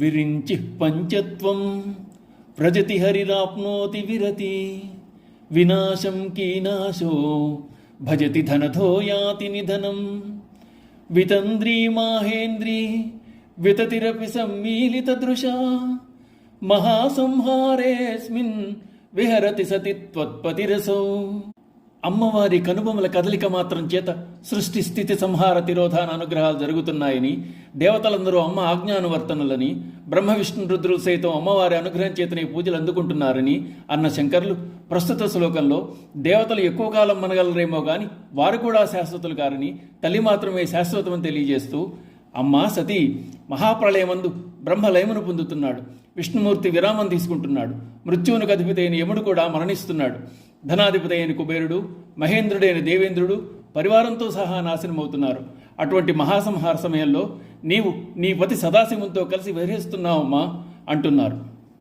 విరించి పంచత్వం వ్రజతి హరిరాప్నోతి విరతి వినాశం కీనాశో భజతి ధనధో యాతి నిధనం వితంద్రీ మాహేంద్రీ వితతిరపి సమ్మీలిత దృశా మహాసంహారేస్మిన్ విహరతి సతి త్వత్పతిరసౌ. అమ్మవారి కనుబొమ్మల కదలిక మాత్రం చేత సృష్టి స్థితి సంహార తిరోధాన అనుగ్రహాలు జరుగుతున్నాయని, దేవతలందరూ అమ్మ ఆజ్ఞానువర్తనులని, బ్రహ్మ విష్ణు రుద్రులు సైతం అమ్మవారి అనుగ్రహం చేతనే పూజలు అందుకుంటున్నారని అన్న శంకరులు ప్రస్తుత శ్లోకంలో దేవతలు ఎక్కువ కాలం మనగలరేమో గాని వారు కూడా శాశ్వతులు కారని, తల్లి మాత్రమే శాశ్వతమని తెలియజేస్తూ, అమ్మ సతీ మహాప్రళయమందు బ్రహ్మలయమును పొందుతున్నాడు, విష్ణుమూర్తి విరామం తీసుకుంటున్నాడు, మృత్యువునికి అధిపతి అయిన యముడు కూడా మరణిస్తున్నాడు, ధనాధిపతి అయిన కుబేరుడు, మహేంద్రుడైన దేవేంద్రుడు పరివారంతో సహా నాశనమవుతున్నారు. అటువంటి మహాసంహార సమయంలో నీవు నీ పతి సదాశివునితో కలిసి విహరిస్తున్నావమ్మా అంటున్నారు.